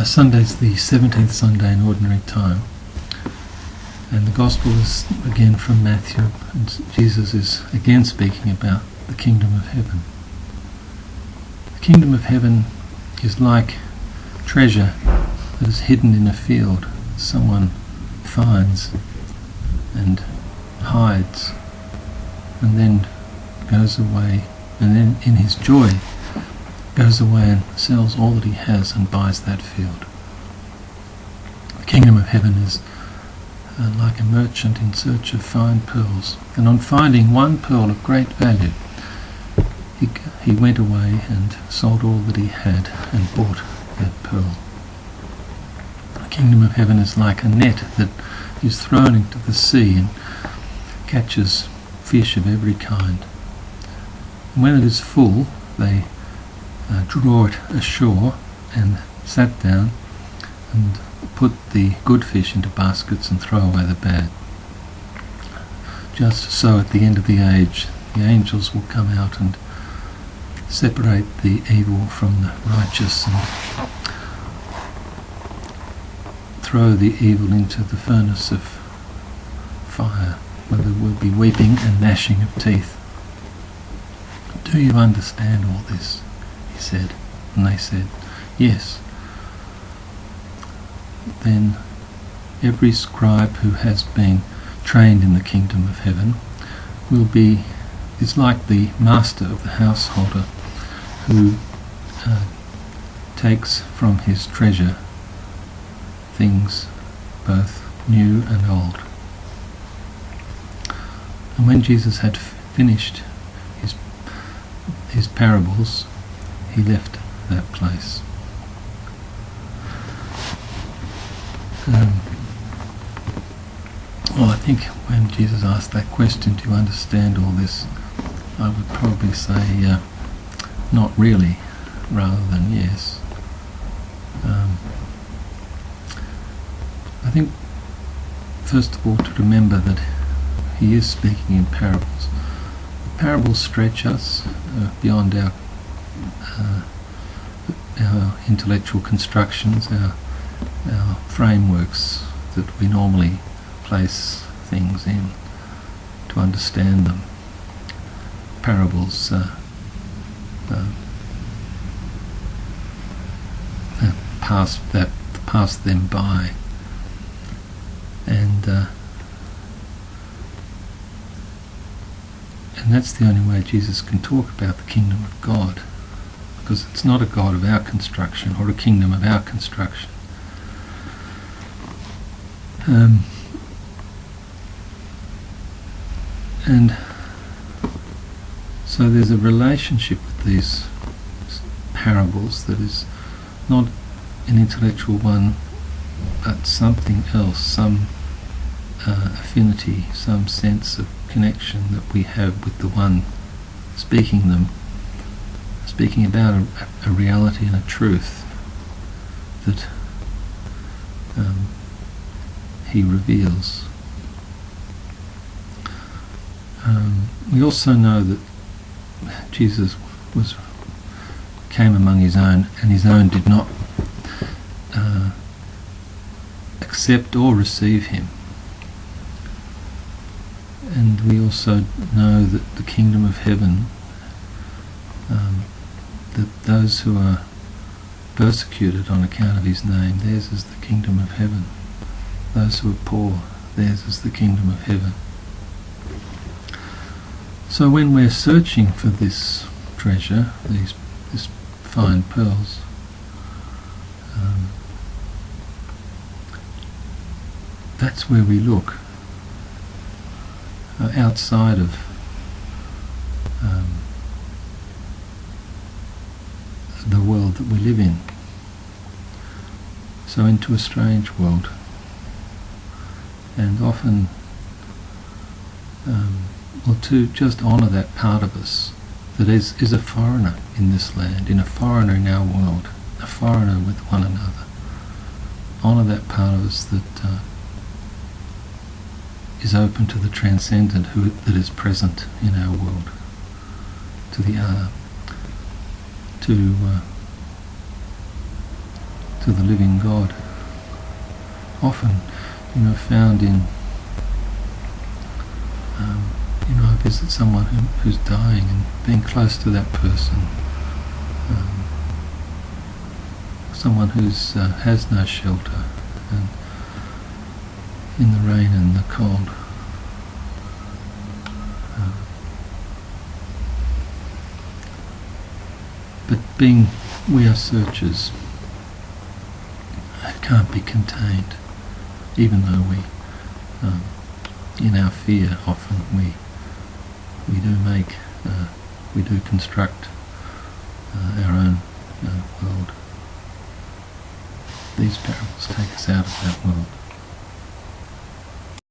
Sunday's the 17th Sunday in Ordinary Time, and the Gospel is again from Matthew, and Jesus is again speaking about the Kingdom of Heaven. The Kingdom of Heaven is like treasure that is hidden in a field. Someone finds and hides and then goes away, and then in his joy goes away and sells all that he has and buys that field. The Kingdom of Heaven is like a merchant in search of fine pearls, and on finding one pearl of great value, he went away and sold all that he had and bought that pearl. The Kingdom of Heaven is like a net that is thrown into the sea and catches fish of every kind. And when it is full, they draw it ashore and sat down and put the good fish into baskets and throw away the bad. Just so at the end of the age, the angels will come out and separate the evil from the righteous and throw the evil into the furnace of fire, where there will be weeping and gnashing of teeth. Do you understand all this? He said. And they said, yes. Then every scribe who has been trained in the Kingdom of Heaven is like the master of the householder who takes from his treasure things both new and old. And when Jesus had finished his parables, he left that place. Well, I think when Jesus asked that question, do you understand all this, I would probably say not really, rather than yes. I think first of all to remember that he is speaking in parables. The parables stretch us beyond our intellectual constructions, our frameworks that we normally place things in to understand them. Parables pass them by, and that's the only way Jesus can talk about the kingdom of God, because it's not a God of our construction or a kingdom of our construction. And so there's a relationship with these parables that is not an intellectual one, but something else, some affinity, some sense of connection that we have with the one speaking them, speaking about a reality and a truth that he reveals. We also know that Jesus came among his own, and his own did not accept or receive him. And we also know that the kingdom of heaven, that those who are persecuted on account of his name, theirs is the kingdom of heaven. Those who are poor, theirs is the kingdom of heaven. So when we're searching for this treasure, these fine pearls, that's where we look, outside of the world that we live in, so into a strange world, and often to just honour that part of us that is a foreigner in this land, a foreigner in our world, a foreigner with one another. Honour that part of us that is open to the transcendent, that is present in our world, to to the living God. Often, found in, I visit someone who's dying and being close to that person, someone who's has no shelter, and in the rain and the cold. But we are searchers. It can't be contained, even though in our fear often we do construct our own world. These parables take us out of that world.